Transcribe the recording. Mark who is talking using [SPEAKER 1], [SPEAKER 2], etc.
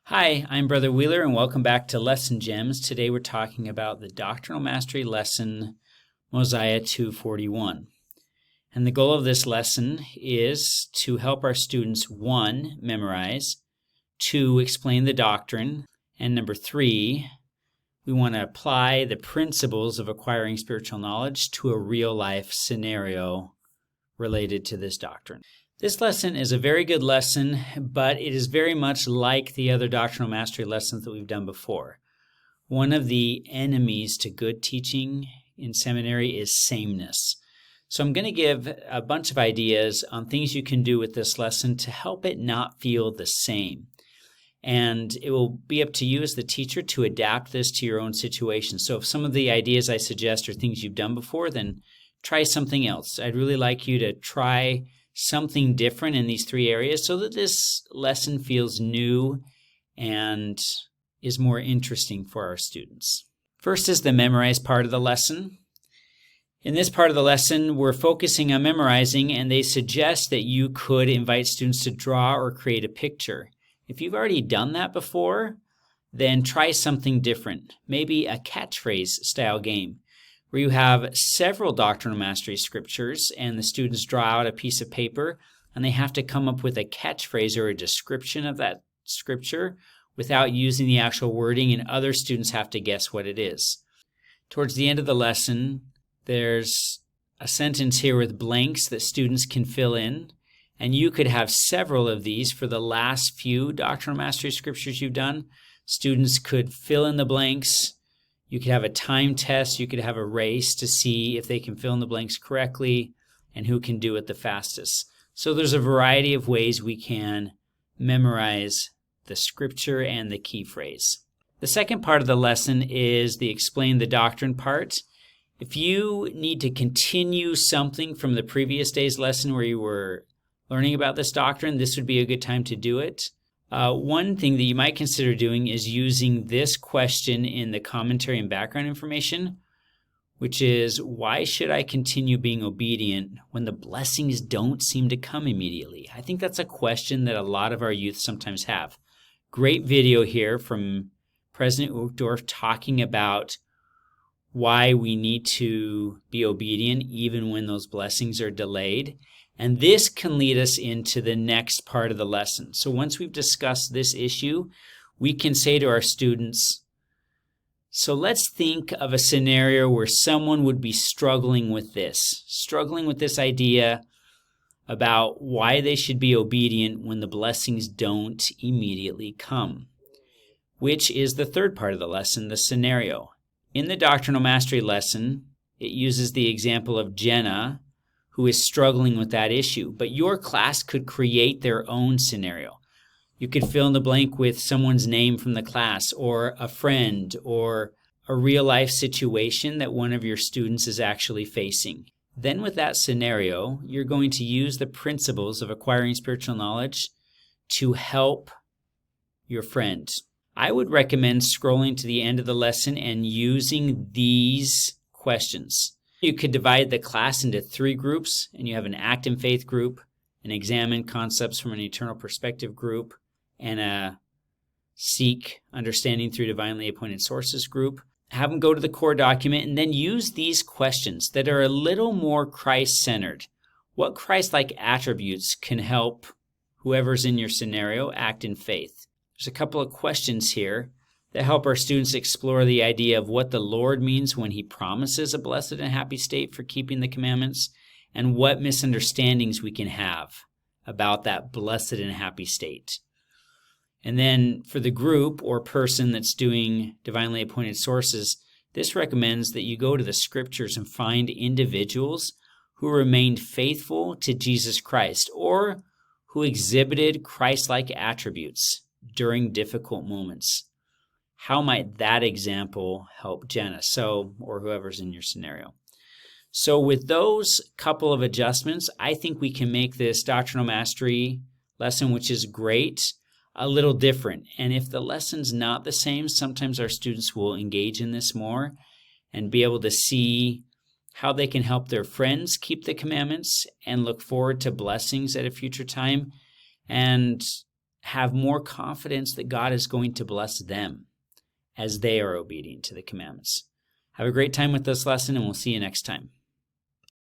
[SPEAKER 1] Hi, I'm Brother Wheeler, and welcome back to Lesson Gems. Today we're talking about the Doctrinal Mastery lesson, Mosiah 2:41. And the goal of this lesson is to help our students, 1, memorize, 2, explain the doctrine, and number 3, we want to apply the principles of acquiring spiritual knowledge to a real-life scenario related to this doctrine. This lesson is a very good lesson, but it is very much like the other doctrinal mastery lessons that we've done before. One of the enemies to good teaching in seminary is sameness. So I'm going to give a bunch of ideas on things you can do with this lesson to help it not feel the same. And it will be up to you as the teacher to adapt this to your own situation. So if some of the ideas I suggest are things you've done before, then try something else. I'd really like you to try something different in these 3 areas so that this lesson feels new and is more interesting for our students. First is the memorize part of the lesson. In this part of the lesson, we're focusing on memorizing, and they suggest that you could invite students to draw or create a picture. If you've already done that before, then try something different, maybe a catchphrase style game, where you have several doctrinal mastery scriptures and the students draw out a piece of paper and they have to come up with a catchphrase or a description of that scripture without using the actual wording, and other students have to guess what it is. Towards the end of the lesson, there's a sentence here with blanks that students can fill in, and you could have several of these for the last few doctrinal mastery scriptures you've done. Students could fill in the blanks. You could have a time test, you could have a race to see if they can fill in the blanks correctly and who can do it the fastest. So there's a variety of ways we can memorize the scripture and the key phrase. The second part of the lesson is the explain the doctrine part. If you need to continue something from the previous day's lesson where you were learning about this doctrine, this would be a good time to do it. One thing that you might consider doing is using this question in the commentary and background information, which is, why should I continue being obedient when the blessings don't seem to come immediately? I think that's a question that a lot of our youth sometimes have. Great video here from President Uchtdorf talking about why we need to be obedient even when those blessings are delayed. And this can lead us into the next part of the lesson. So once we've discussed this issue, we can say to our students, so let's think of a scenario where someone would be struggling with this idea about why they should be obedient when the blessings don't immediately come, which is the third part of the lesson, the scenario. In the Doctrinal Mastery lesson, it uses the example of Jenna, who is struggling with that issue. But your class could create their own scenario. You could fill in the blank with someone's name from the class, or a friend, or a real-life situation that one of your students is actually facing. Then with that scenario, you're going to use the principles of acquiring spiritual knowledge to help your friend. I would recommend scrolling to the end of the lesson and using these questions. You could divide the class into 3 groups, and you have an Act in Faith group, an Examine Concepts from an Eternal Perspective group, and a Seek Understanding through Divinely Appointed Sources group. Have them go to the core document and then use these questions that are a little more Christ-centered. What Christ-like attributes can help whoever's in your scenario act in faith? There's a couple of questions here that help our students explore the idea of what the Lord means when He promises a blessed and happy state for keeping the commandments, and what misunderstandings we can have about that blessed and happy state. And then for the group or person that's doing divinely appointed sources, this recommends that you go to the scriptures and find individuals who remained faithful to Jesus Christ or who exhibited Christ-like attributes during difficult moments. How might that example help Jenna, or whoever's in your scenario? So with those couple of adjustments, I think we can make this Doctrinal Mastery lesson, which is great, a little different. And if the lesson's not the same, sometimes our students will engage in this more and be able to see how they can help their friends keep the commandments and look forward to blessings at a future time, and have more confidence that God is going to bless them as they are obedient to the commandments. Have a great time with this lesson, and we'll see you next time.